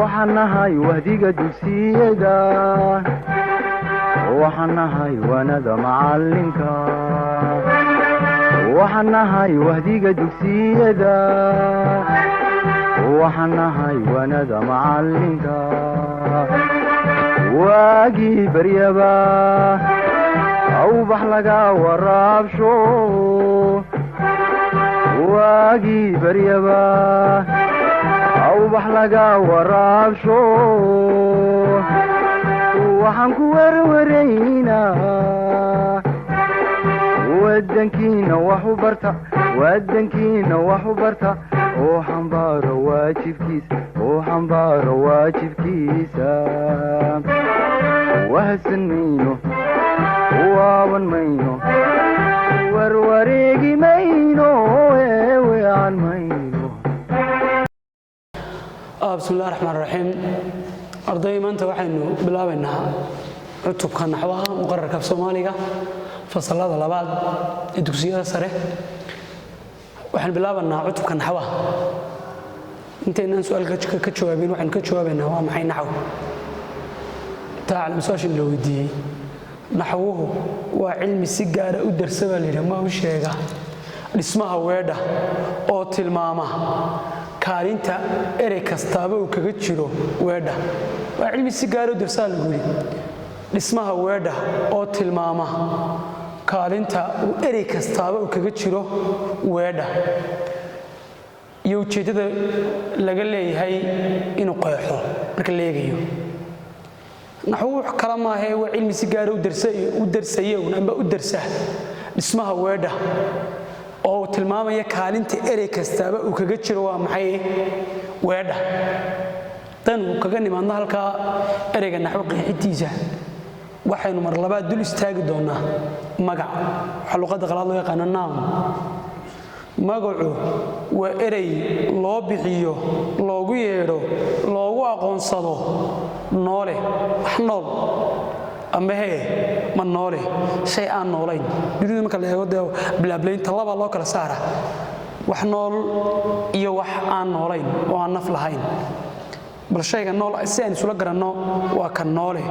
waxanahay wahdiga dugsiyada waxanahay wanada macalinka waxanahay wahdiga dugsiyada waxanahay wanada macalinka waagii baryaba awbax laga waraabsho waagii baryaba awbax laga waraabsho waxaan ku warwaraynaa wadankiina wax u barta oo xambaaro waajibkiisa wahsan mayno waaban mayno warwareegi mayno weecan mayno. bismillahi raxmaan raxiim. arday maanta waxaynu bilaabaynaa cutubka naxwaha muqarrarka Soomaaliga fasalada labaad ee dugsiyada sare. waxaan bilaabanaa cutubka naxwaha. intaynaan su'aalka ka jawaabin waxaan ka jawaabaynaa waa maxay naxwo. تعلم سؤال لو دي نحوه وعلم سجارة ودرسه اللي ما هو شيء اسمها وردة أو تلمامة كارينتا إريك استابه وكجتشلو وردة وعلم سجارة ودرسه اللي اسمها وردة أو تلمامة كارينتا إريك استابه وكجتشلو وردة يوجد هذا لقلي هاي إنه قيحه لقلي يجيو نحو كلامه هي وعلم سجارة ودرسيه ونبى ودرسه اسمها وردة أو تلمامة يكالنت إريك استابه وكجتشروا محي وردة تن وكجني من ذلك إريك النحو قيحتيجه وحين مرلبات دول استاجدونا مجا حلقات غلط يقنا النام magacu waa eray loo bixiyo loogu yeero loogu aqoonsado noole wax nool ama ma noole shay aan noolayn dunida marka la eego bilaableynta laba loo kala saara wax nool iyo wax aan noolayn oo aan naf lahayn bal shayga nool si aan isula garanno waa kan noole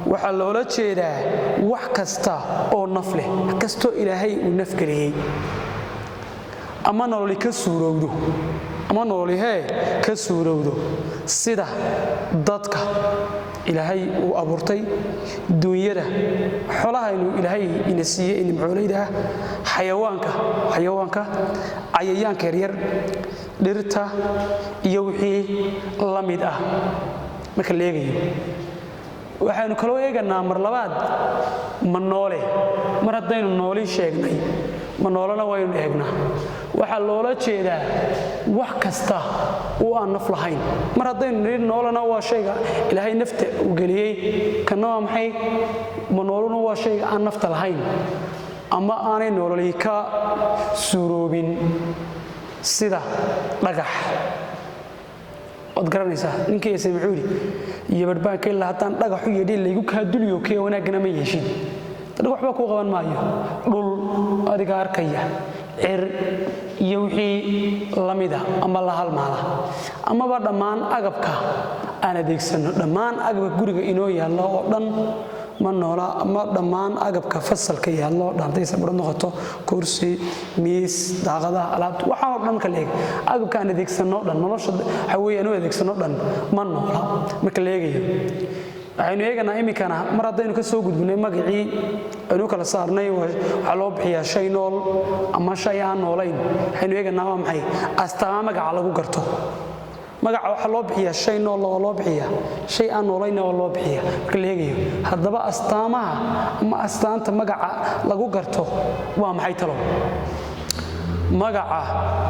waxa loola jeedaa wax kasta oo naf leh kasto ilaahay uu naf galiyay ama nolol ka suurowdo sida dadka ilaahay uu abuurtay dunyada xoolaha inuu ilaahay ina siiyay nimcooleyda xayawaanka cayayaanka yar dhirta iyo wixii la mid ah marka leegayo waxaanu kala eeganaa mar labaad ma noole mar haddaynu nooli sheegnay ma noolana waynu eegnaa waxa loola jeedaa wax kasta oo aan naf lahayn mar haddaynu noolana waa shayga ilaahay nafta u galiyay kana waa maxay ma noolana waa shayga aan nafta lahayn ama aanay noolay ka suuroobin sida dhagax od garanaysa ninkii Samicuudi iyo barbaanka ilaa haddaan dhagax u yeedhin laygu ka duliyo kee wanaagna ma yeeshin dadku waxba ku qaban maayo dhul adiga arkaya iyo wixii lamida ama la halmaala ama ba dhamaan agabka aan adeegsano dhamaan agabka guriga inoo yaalo oo dhan ma noola ama dhamaan agabka fasalka yaalo dhaantay sabir noqoto kursi miis daaqada alaabta waxa oo dhan kale agabka aan adeegsano dhan nolosha haween oo adeegsano dhan ma noola marka leegayo waxaynu eeganaa imikana mar haddaynu ka soo gudbinay magacii aynu kala saarnay waxa loo bixiyaa shay nool ama shay aan noolayn waxaynu eeganaa waa maxay astaama magaca lagu garto magaca waxa loo bixiyaa shay nool oo loo bixiyaa shay aan noolayn oo loo bixiyaa marka la eegayo haddaba astaamaha ama astaanta magaca lagu garto waa maxay talo magaca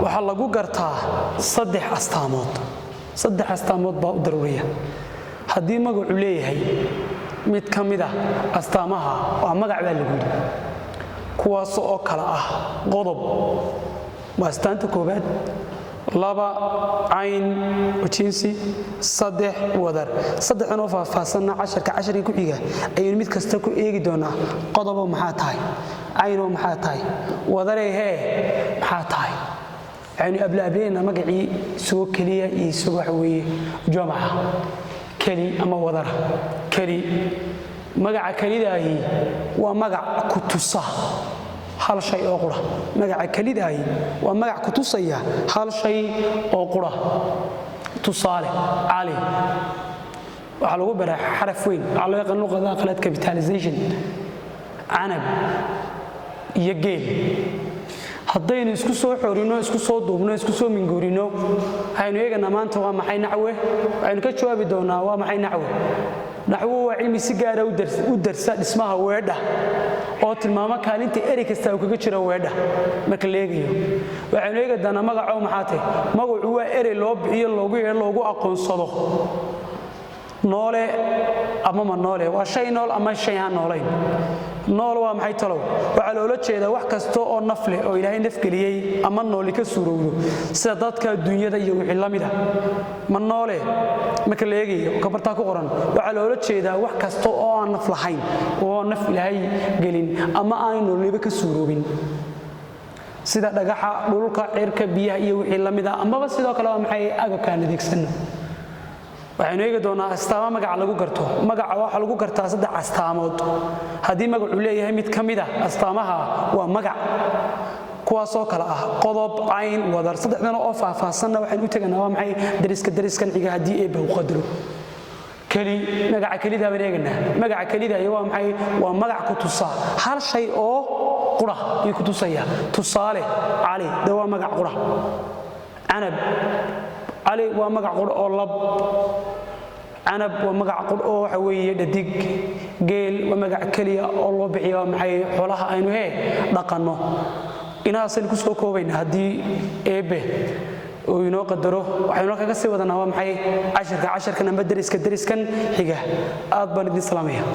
waxa lagu gartaa saddex astaamood baa u daruuriya haddii magacu leeyahay mid ka mid ah astaamaha waa magac baa lagu yidhi kuwaas oo kala ah qodob waa astaanta koobaad laba cayn jinsi saddex wadar saddexna oo faahfaahsan casharka ku xiga ayuu mid kasta ku eegi doonaa qodobo maxaa tahay cayn oo maxaa tahay wadarey maxaa tahay waxaynu ablaableena magacii soo keliya iyo soo waxa weeye jamaca keli ama wadara keli magaca kelidaahi waa magac ku tusa hal shay oo qura magaca kelidaahi waa magac ku tusaya hal shay oo qura tusaale cali waxa lagu baraa xaraf weyn waxa loo yaqaan luqada qalad capitalization canab iyo geel haddaynu isku soo xorino isku soo duubno isku soo minguurino aynu eegana maanta waa maxay nacwe aynu ka jawaabi doonaa waa maxay nacwe nacwo waa cilmi si gaar ah u darsa dhismaha weedha oo tilmaamo kaalinta eri kasta uu kaga jiro weedha marka la eegayo waxaynu eegi doonaa magaca maxaa tahay magacu waa eri loo bixiyo loogu aqoonsado noole ama ma noole waa shay nool ama shay aan noolayn nool waa maxay talow waxa loola jeedaa wax kasto oo naf leh oo Ilaahay naf galiyay ama nooli ka suurowdo sida dadka dunyada iyo wixii la mid ah ma noole marka la eegayo ka barta ku qoran waxa loola jeedaa wax kasto oo aan naf lahayn oo naf Ilaahay galin ama aan nooliba ka suuroobin sida dhagaxa dhulka cirka biyaha iyo wixii la mid ah ama sidoo kale waa maxay agabkaan adeegsan waxaynu eegi doonaa astaamo magaca lagu garto magaca waxa lagu gartaa saddex astaamood haddii magacu leeyahay mid ka mid ah astaamaha waa magac kuwaasoo kale ah qodob cayn wadar saddexdan oo faahfaahsanna waxaynu u teganaa waa maxay dariskan xiga haddii eebba u qadaro keli magaca kelida baan eeganaa magaca kelida waa maxay waa magac ku tusa hal shay oo qura iyo ku tusaya tusaale cali waa magac qura canab علي ومقع قر أو لب عنب ومقع قر أو حوي ددق جيل ومقع كلية أو لبعي ومحي حولها أينه هي لقنه إنها سنكسو كوبين هدي إبه وينو قدره وحينو كسي ودنا ومحي 10 كان بدرس كان حجة أضبط الإسلامية